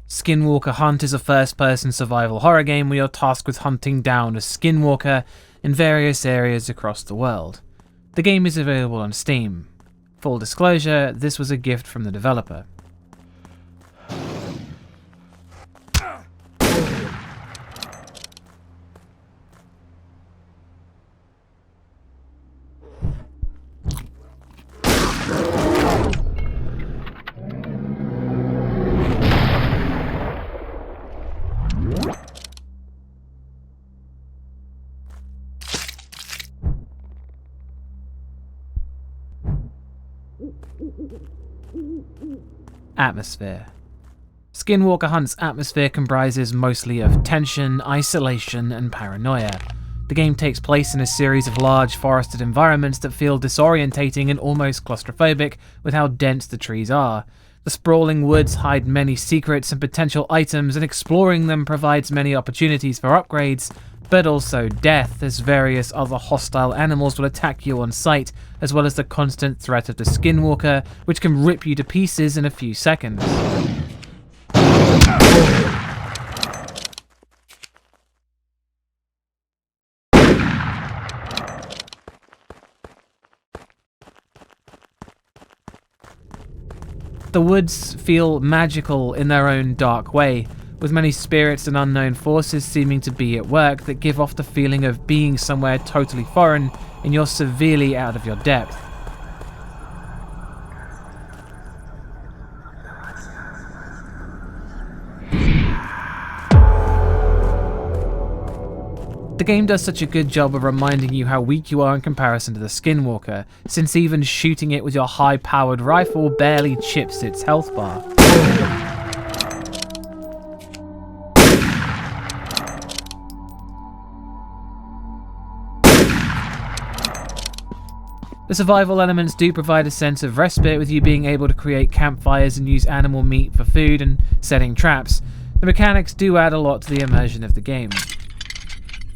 Skinwalker Hunt is a first-person survival horror game where you're tasked with hunting down a skinwalker in various areas across the world. The game is available on Steam. Full disclosure, this was a gift from the developer. Atmosphere. Skinwalker Hunt's atmosphere comprises mostly of tension, isolation, and paranoia. The game takes place in a series of large forested environments that feel disorientating and almost claustrophobic with how dense the trees are. The sprawling woods hide many secrets and potential items, and exploring them provides many opportunities for upgrades, but also death, as various other hostile animals will attack you on sight, as well as the constant threat of the Skinwalker, which can rip you to pieces in a few seconds. The woods feel magical in their own dark way, with many spirits and unknown forces seeming to be at work that give off the feeling of being somewhere totally foreign and you're severely out of your depth. The game does such a good job of reminding you how weak you are in comparison to the Skinwalker, since even shooting it with your high-powered rifle barely chips its health bar. The survival elements do provide a sense of respite, with you being able to create campfires and use animal meat for food and setting traps. The mechanics do add a lot to the immersion of the game.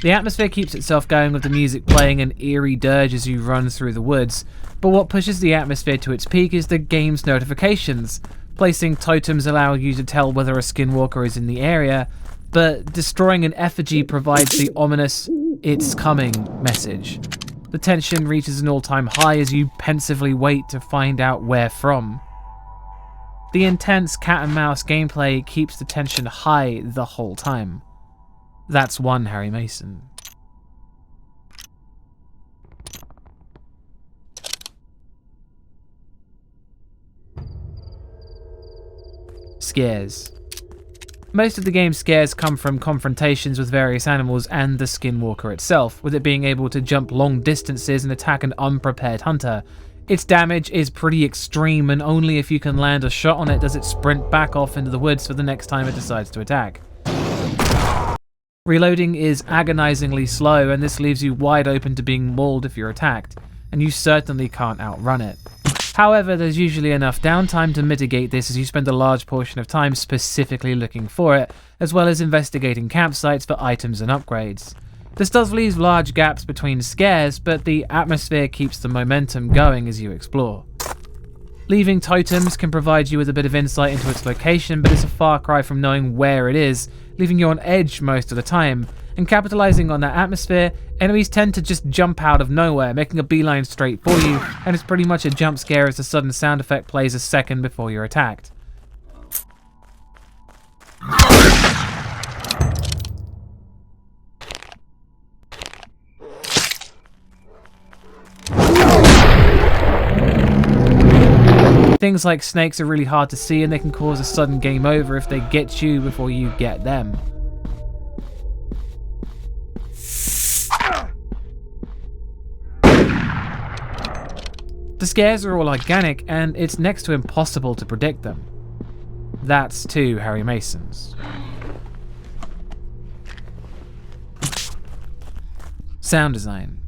The atmosphere keeps itself going with the music playing an eerie dirge as you run through the woods, but what pushes the atmosphere to its peak is the game's notifications. Placing totems allow you to tell whether a skinwalker is in the area, but destroying an effigy provides the ominous "it's coming" message. The tension reaches an all-time high as you pensively wait to find out where from. The intense cat-and-mouse gameplay keeps the tension high the whole time. That's one Harry Mason. Scares. Most of the game's scares come from confrontations with various animals and the Skinwalker itself, with it being able to jump long distances and attack an unprepared hunter. Its damage is pretty extreme, and only if you can land a shot on it does it sprint back off into the woods for the next time it decides to attack. Reloading is agonizingly slow, and this leaves you wide open to being mauled if you're attacked, and you certainly can't outrun it. However, there's usually enough downtime to mitigate this, as you spend a large portion of time specifically looking for it, as well as investigating campsites for items and upgrades. This does leave large gaps between scares, but the atmosphere keeps the momentum going as you explore. Leaving totems can provide you with a bit of insight into its location, but it's a far cry from knowing where it is, leaving you on edge most of the time. And capitalizing on that atmosphere, enemies tend to just jump out of nowhere, making a beeline straight for you, and it's pretty much a jump scare as the sudden sound effect plays a second before you're attacked. Things like snakes are really hard to see, and they can cause a sudden game over if they get you before you get them. The scares are all organic, and it's next to impossible to predict them. That's two Harry Masons. Sound design.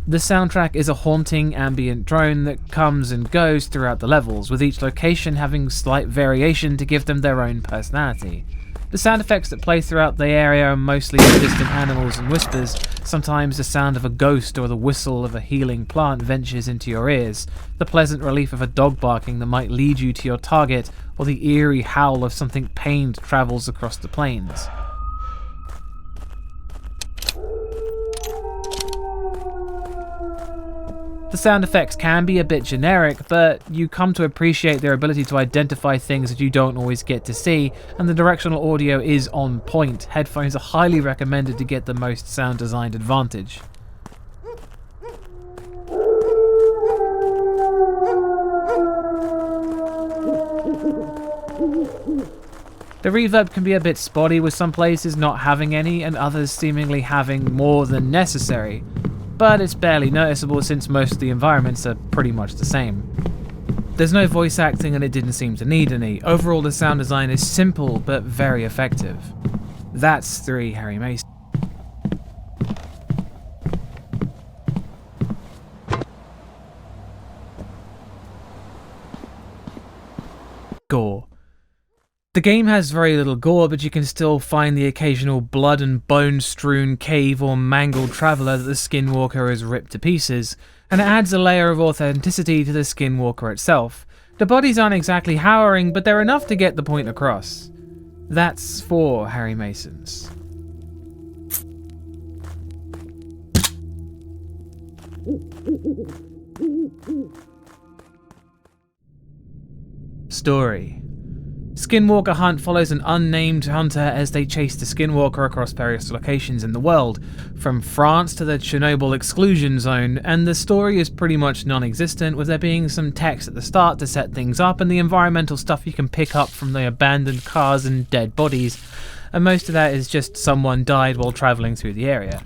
The soundtrack is a haunting ambient drone that comes and goes throughout the levels, with each location having slight variation to give them their own personality. The sound effects that play throughout the area are mostly distant animals and whispers. Sometimes the sound of a ghost or the whistle of a healing plant ventures into your ears, the pleasant relief of a dog barking that might lead you to your target, or the eerie howl of something pained travels across the plains. The sound effects can be a bit generic, but you come to appreciate their ability to identify things that you don't always get to see, and the directional audio is on point. Headphones are highly recommended to get the most sound design advantage. The reverb can be a bit spotty, with some places not having any and others seemingly having more than necessary. But it's barely noticeable since most of the environments are pretty much the same. There's no voice acting and it didn't seem to need any. Overall, the sound design is simple but very effective. That's 3 Harry Mason. Gore. The game has very little gore, but you can still find the occasional blood and bone-strewn cave or mangled traveller that the Skinwalker has ripped to pieces, and it adds a layer of authenticity to the Skinwalker itself. The bodies aren't exactly harrowing, but they're enough to get the point across. That's 4 Harry Masons. Story. Skinwalker Hunt follows an unnamed hunter as they chase the Skinwalker across various locations in the world, from France to the Chernobyl exclusion zone, and the story is pretty much non-existent, with there being some text at the start to set things up and the environmental stuff you can pick up from the abandoned cars and dead bodies, and most of that is just someone died while travelling through the area.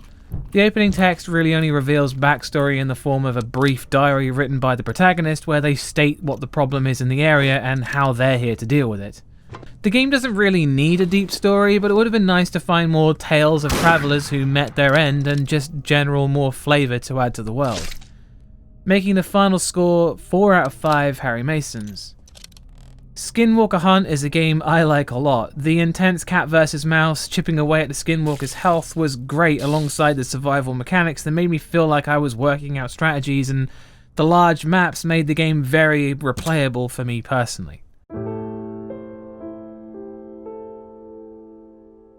The opening text really only reveals backstory in the form of a brief diary written by the protagonist where they state what the problem is in the area and how they're here to deal with it. The game doesn't really need a deep story, but it would have been nice to find more tales of travellers who met their end and just general more flavour to add to the world. Making the final score 4 out of 5 Harry Masons. Skinwalker Hunt is a game I like a lot. The intense cat versus mouse chipping away at the Skinwalker's health was great alongside the survival mechanics that made me feel like I was working out strategies, and the large maps made the game very replayable for me personally.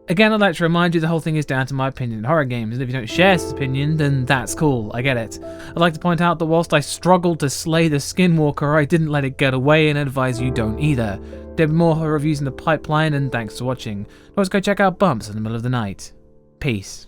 Again, I'd like to remind you the whole thing is down to my opinion in horror games, and if you don't share this opinion, then that's cool, I get it. I'd like to point out that whilst I struggled to slay the Skinwalker, I didn't let it get away, and advise you don't either. There'll be more horror reviews in the pipeline, and thanks for watching. Let's go check out Bumps in the middle of the night. Peace.